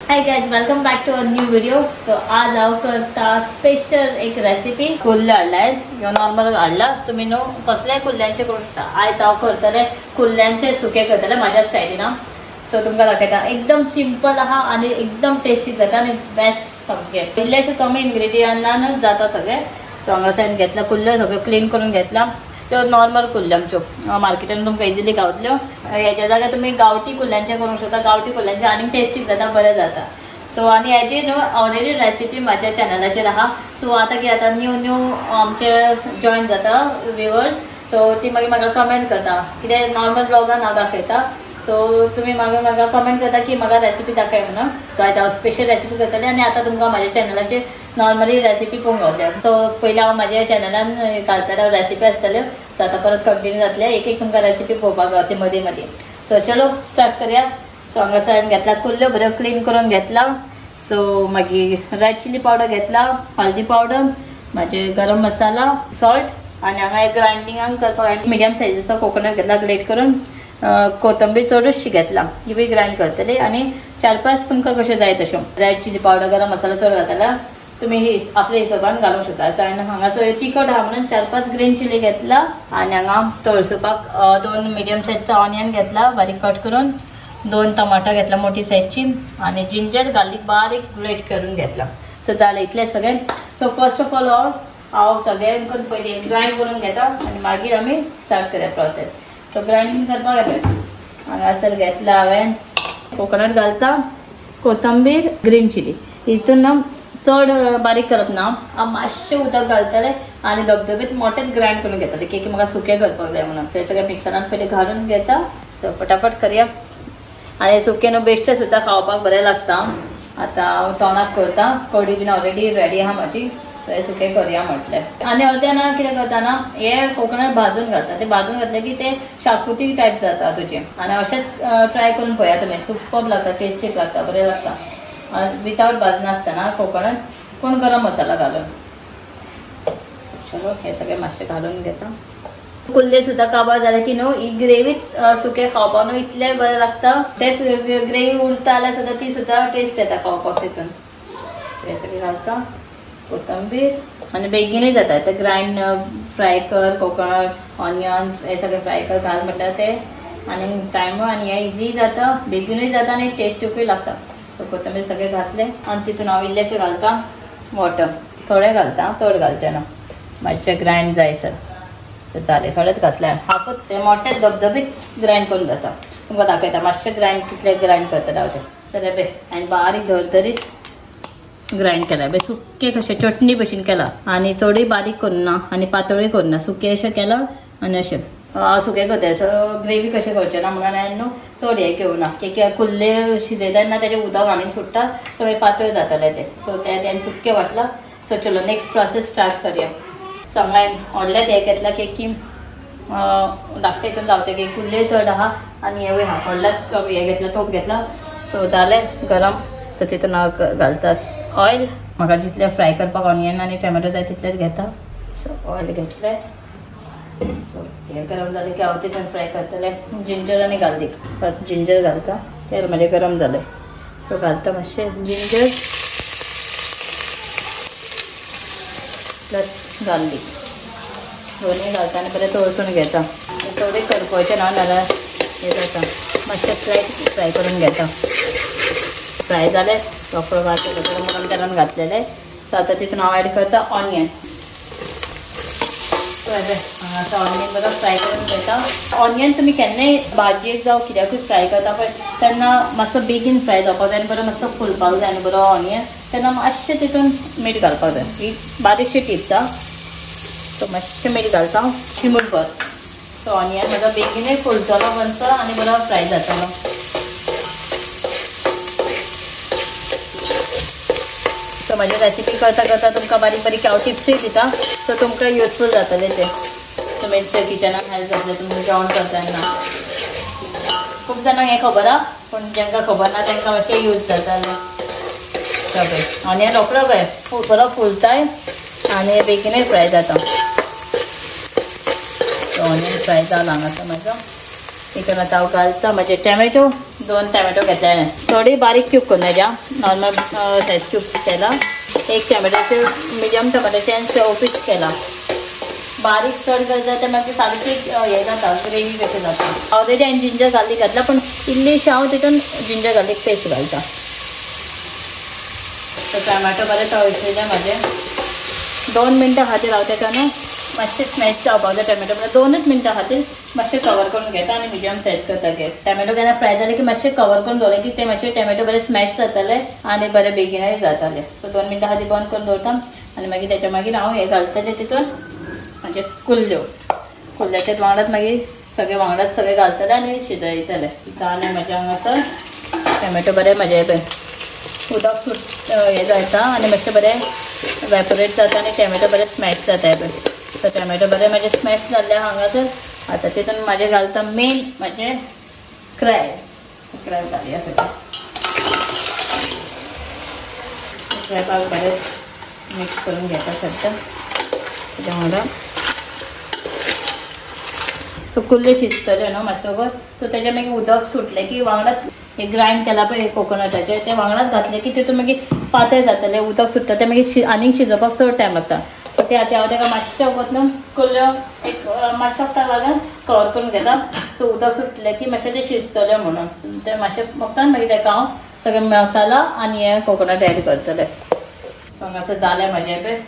High guys, welcome back to a new video. So आज हांव करता स्पेशल एक रेसिपी. कुल्ले हाडलाय, नॉर्मल हाडला. तुम्ही नो कसलेय कुल्ल्यांचे करूं शकता. आयज हांव करतले कुल्ल्यांचे सुके करतले म्हाज्या स्टायलीन. सो तुमकां दाखयता. एकदम सिंपल आहा आणि एकदम टेस्टी जाता आणि बेस्ट सामके. इल्लेशे कमी इन्ग्रेडियंटान जाता सगळे. सो हांगासान घेतला कुल्ल्यो, सगळे क्लीन करून घेतला. त्यो नॉर्मल कुल्ले आमच्यो मार्केटान तुमकां इजिली गावतल्यो. हेच्या जाग्यार तुमी गांवठी कुल्ल्यांचे करूंक शकता. गांवठी कुल्ल्यांचे आनी टेस्टी जाता, बरें जाता. सो आनी हेची न्हू ऑलरेडी रेसिपी म्हाज्या चॅनलाचेर आहा. सो आतां कितें जाता, न्यू आमचे जॉइन जाता व्ह्युअर्स. सो ती मागीर म्हाका कमेंट करता, कित्याक नॉर्मल ब्लॉगान हांव दाखयता. सो तुम्ही म्हाका कमेंट करता की म्हाका रेसिपी दाखय म्हणून. सो आयज हांव स्पेशल रेसिपी करतलें आनी आतां तुमकां म्हाज्या चॅनलाचेर नॉर्मली रेसिपी पळोवंक गावतले. सो पयलीं हांव म्हाज्या चॅनलान घालतलें रेसिपी आसतल्यो. सो आतां परत कंटिन्यू जातलें, एक तुमकां रेसिपी पळोवपाक गावतली मदीं मदीं. सो चलो स्टार्ट करूया. सो हांगासर घेतला कुल्ल्यो, बऱ्यो क्लीन करून घेतला. सो मागीर रेड चिली पावडर घेतला, हळदी पावडर, म्हाजे गरम मसाला, सॉल्ट आनी हांगा एक ग्रायंडिंगाक करपाक मिडियम सायजीचो कोकोनट घेतला ग्रेट करून. कोथंबीर चडशी घेतला, ही बी ग्राइंड करतली. आणि 4-5 तुमकां कशें जाय तश्यो. रेड चिली पावडर, गरम मसाला चड घातला तुम्ही ही आपल्या हिशोबान घालूंक शकता. सो हांवें हांगासर तिखट आहा म्हणून 4-5 ग्रीन चिली घेतला. आनी हांगा तळसुपाक 2 मिडियम सायजचो ऑनियन घेतला बारीक कट करून. 2 टमाटर घेतला मोठी सायजची. आणि जिंजर गार्लिक बारीक ग्रेट करून घेतला. सो जालें इतलें सगळें. सो फर्स्ट ऑफ ऑल हांव सगळें करून पयलीं ग्राइंड करून घेता आनी मागीर आमी स्टार्ट करया प्रोसेस. सो ग्राइंडिंग करपाक येता. हांगासर घेतला हांवें कोकोनट घालता, कोथंबीर, ग्रीन चिली. हितून चड बारीक करप ना, हांव मातशें उदक घालतलें आनी धबधबीत मोठेच ग्राइंड करून घेतले. की म्हाका सुकें करपाक जाय म्हणून ते सगळें मिक्सरान पयलीं घालून घेता. सो फटाफट करया. आनी सुकें न्हू बेश्टें सुद्दां खावपाक बरें लागता. आतां हांव तोंडाक करता. कडी बीन ऑलरेडी रेडी आहा म्हाजी. सो हे सुकें करया म्हटलें. आनी अर्द्यान कितें करता ना, हे कोकोनट भाजून घालता. ते भाजून घातले की ते शाकुती टायप जाता तुजें. आनी अशेंच ट्राय करून पळया तुमी. सुपर्ब लागता, टेस्टीक लागता, बरें लागता. विथआउट भाजून आसतना कोकोनट, पूण गरम मसाला घालून. चलो हे सगळें मातशें घालून घेता. कुल्ले सुद्दां काबार जाले की न्हू ही ग्रेवी सुकें खावपाक न्हू इतलें बरें लागता. तेच ग्रेवी उरता जाल्यार सुद्दां ती सुद्दां टेस्ट येता खावपाक तितून. हे सगळें घालता. कोथंबीर आनी बेगीनूय जाता ते ग्राइंड फ्राय कर. कोकोनट, ऑनियन हे सगळें फ्राय कर घाल म्हणटा ते. आनी टायम आनी हे इजी जाता, बेगीनूय जाता आनी टेस्टूय लागता. सो कोथंबीर सगळें घातलें आनी तितून हांव इल्लेशें घालता वॉटर. थोडें घालता, चड घालचें ना, मातशें ग्राइंड जायसर. सो जालें, थोडेंच घातलें. हाफूच मोठेच धबधबीत ग्राइंड करून जाता. तुमकां दाखयता मातशें ग्राइंड कितलें ग्राइंड करतलें हांव तें. जाल्यार बे आनी बारीक धरतरीत ग्राइंड केला. बे सुकें कशें चटणी भशेन केला. आनी चडूय बारीक करूना आनी पातळूय करूना, सुकें अशें केला. आनी अशें हांव सुकें करता. सो ग्रेवी कशें करचें ना म्हणून हांवें न्हू चड हें घेवना. की कुल्ले शिजयता तेन्ना तेजें उदक आनीक सुट्टा. सो मागीर पातळ जातलें तें. सो तें सुकें वाटलां. सो चलो नेक्स्ट प्रोसेस स्टार्ट करया. सो हांवें व्हडलेंच हें घेतलां की धाकटें हितून जावचें की कुल्ले चड आहा आनी हेंवूय आहा. व्हडलेंच हें घेतला, तोप घेतला. सो जालें गरम. सो तितून हांव घालता ऑयल. म्हाका जितलें फ्राय करपाक ऑनियन आनी टोमॅटो जाय तितलेंच घेता. सो ऑयल घेतलें. सो हें गरम जालें की हांव तितून फ्राय करतलें जिंजर आनी गार्लीक. फर्स्ट जिंजर घालता. तेल म्हाजें गरम जालें. सो घालता मातशें जिंजर प्लस गार्लीक. दोनूय घालता आनी बरें तळसून घेता. चडूय करपाचें ना नाल्यार हें जाता. मातशें फ्राय करून घेता. फ्राय जालें. रोखडो घातलेलो गरम तेलान घातलेलें. सो आतां तितून हांव एड करता ऑनियन. हांगासर ऑनियन बरो फ्राय करून घेता. ऑनियन तुमी केन्नाय भाजयेक जावं कित्याकूय फ्राय करता पळय तेन्ना मातसो बेगीन फ्राय जावपाक जाय आनी बरो मातसो फुलपाक जाय न्हू बरो ऑनियन. तेन्ना मातशें तितून मीठ घालपाक जाय. ही बारीकशी टिप्स आहा. सो मातशें मीठ घालता चिमूटभर. सो ऑनियन म्हजो बेगीनूय फुलतलो बंसो आनी बरो फ्राय जातलो. सो म्हाजी रेसिपी करता करता तुमकां बारीक बारीक हांव टिप्सूय दिता. सो तुमकां युजफूल जातलें तें. तुमी किचनान हेल्प जातलें तुमकां जेवण करता तेन्ना. खूब जाणांक हें खबर आहा पूण जेंकां खबर ना तेंकां मातशें यूज जातालें. सगळें ऑनियन रोखडो पळय बरो फुलताय आनी बेगीनूय फ्राय जाता. ऑनियन फ्राय जाला हांगासर म्हाजो. तितून आतां हांव घालता म्हजे टॅमॅटो 2 टॅमॅटो घेतले थोडी बारीक क्यूब करून हेज्या नॉर्मल सायज क्यूब केला 1 टॅमॅटोचे मिडियम टमाटाचे 4 पीस केला बारीक चड करता ते मागीर सारकी हे जाता ग्रेवी कशी जाता ऑलरेडी हांवें जिंजर गार्लीक घातला पण इल्लीशी हांव तितून जिंजर गार्लीक पेस्ट घालता तर टमाटो बरें तळशिले म्हाजे 2 मिनटां खातीर हांव तेका न्हू मातशें स्मॅश जावपाक जाय टॅमॅटो म्हणल्यार 2च मिनटां खातीर मातशें कवर करून घेता आनी मिडियम सायज करता गॅस टॅमॅटो केन्ना फ्राय जाले की मातशें कवर करून दवरलें की ते मातशें टॅमॅटो बरें स्मॅश जाताले आनी बरें बेगीनय जाताले सो 2 मिनटां खातीर बंद करून दवरता आनी मागीर तेच्या मागीर हांव हें घालतलें तितून म्हणजे कुल्ल्याच्या वांगडाच मागीर सगळे वांगडाच सगळे घालतले आनी शिजयतले जालें म्हाजें हांगासर टॅमॅटो बरें म्हाजें पळय उदक सुट हें जाता आनी मातशें बरें वॅपोरेट जाता आनी टॅमॅटो बरें स्मॅश जाता पळय तर टॅमॅटो बरें म्हाजें स्मॅश जाल्ले हांगासर आतां तितून म्हाजें घालता मेन म्हाजें क्रॅब घालया क्रॅबाक बरें मिक्स करून घेता सद्दां तेच्या वांगडा सो कुल्ल्यो शिजतल्यो न्हू मातसो सो तेजें मागीर उदक सुटलें की वांगडाच हे ग्रायंड केला पळय कोकोनटाचें ते वांगडाच घातलें की तितून मागीर पातळ जातलें उदक सुट्टा तें मागीर आनीक शिजोवपाक चड टायम लागता ते आतां हांव तेका मातशें वगत न्हू कुल्ल्यो एक मातशें वगताक लागून कवर करून घेता सो उदक सुटलें की मातशें तें शिजतलें म्हणून तें मातशें वगतान मागीर तेका हांव सगळें मसाला आनी हें कोकोनट एड करतलें सो हांगासर जालें म्हाजें पळय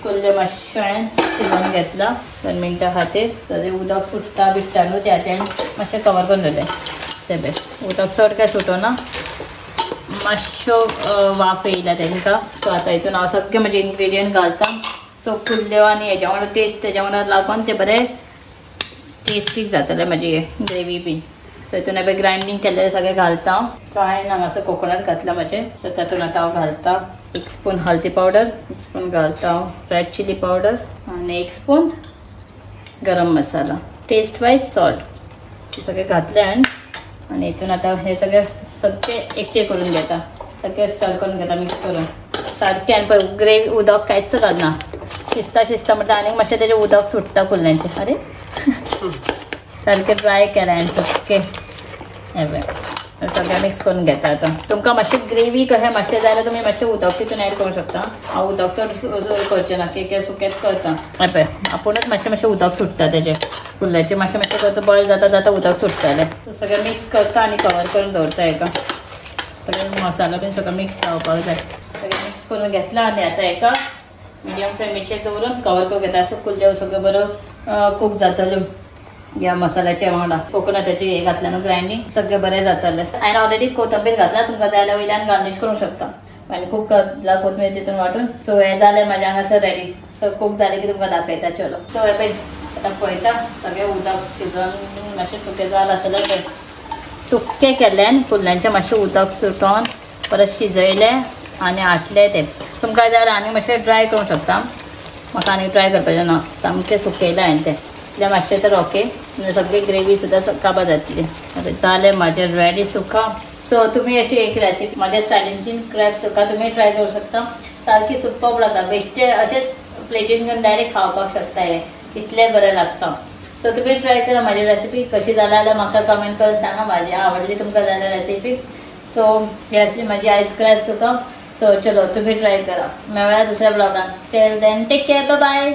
कुल्ल्यो मातशें हांवें शिजोवन घेतला 2 मिनटां खातीर सो तें उदक सुट्टा बिट्टा न्हू त्या मातशें कवर करून दवरलें तें पळय उदक चड काय सुटोना मातश्यो वाफ येयला तेंकां सो आतां हितून हांव सगळे म्हजे इन्ग्रेडियंट घालता सो कुल्ल्यो आनी हेज्या वांगडा टेस्ट तेज्या वांगडा लागून ते बरें टेस्टीक जातलें म्हाजी ग्रेवी बीन सो हितून हांवें ग्रायंडींग केल्लें सगळें घालता सो हांवें हांगासर कोकोनट घातला म्हाजें सो तातूंत आतां हांव घालता 1 स्पून हळदी पावडर 1 स्पून घालता हांव रेड चिली पावडर आनी 1 स्पून गरम मसाला टेस्ट वायज सॉल्ट सगळें घातलें हांवें आनी हितून आतां हे सगळे एकटे करून घेता सगळें स्टर करून घेता मिक्स करून सारकें आनी पळय ग्रेवी उदक कांयच घालना शिजता म्हणटा आनीक मातशें तेजें उदक सुट्टा कुल्ल्यांचें अरे सारकें ड्राय केलां हांवें सगळें हें पळय सगळें मिक्स करून घेता आतां तुमकां मातशें ग्रेवी कशें मातशें जाय जाल्यार तुमी मातशें उदक तितून एड करूंक शकता हांव उदक चड करचें ना केके सुकेंच करता हें पळय आपुणूच मातशें उदक सुट्टा तेजें कुल्ल्याचें मातशें करता बॉयल जाता उदक सुट्टलें सगळें मिक्स करता आनी कवर करून दवरता हेका सगळें मसालो बीन सगळें मिक्स जावपाक जाय सगळें मिक्स करून घेतला आनी आतां हेका मिडियम फ्लेमीचेर दवरून कवर करून घेता सो कुल्ल्यो सगळ्यो बरो कूक जातल्यो ह्या मसाल्याच्या वांगडा कोकोनटाचें हें घातलें न्हू ग्रायंडींग सगळें बरें जातलें हांवें ऑलरेडी कोथंबीर घातला तुमकां जाय जाल्यार वयल्यान गार्निश करूंक शकता हांवें खूब घातला कोथंबीर तितून वांटून सो हें जालें म्हाजें हांगासर रेडी सो कूक जालें की तुमकां दाखयता चलो सो हें पळय आतां पळयता सगळें उदक शिजोवन मातशें सुकें जालां आसलें पळय सुकें केल्लें कुल्ल्यांचें मातशें उदक सुटोवन परत शिजयलें आनी हाटलें तें तुमकां जाय जाल्यार आनी मातशें ड्राय करूंक शकता म्हाका आनी ड्राय करपाचें ना सामकें सुकयलें हांवें तें इतलें मातशें तर ओके सगळी ग्रेवी सुद्दां काबार जातली जालें म्हाजें रेडी सुका सो तुमी अशी एक रेसिपी म्हाज्या स्टायलीनची क्रॅब सुका तुमी ट्राय करूंक शकता सारकी सुपर्ब लागता बेश्टें अशेंच प्लेटीन घेवन डायरेक्ट खावपाक शकता हें इतलें बरें लागता सो तुमी ट्राय करा म्हाजी रेसिपी कशी जाल्या जाल्यार म्हाका कमेंट करून सांगा म्हाजी आवडली तुमकां जाल्यार रेसिपी सो ही आसली म्हाजी आयज क्रॅब सुका सो चलो तुमी ट्राय करा मेळ्या दुसऱ्या ब्लॉगान till then take care bye bye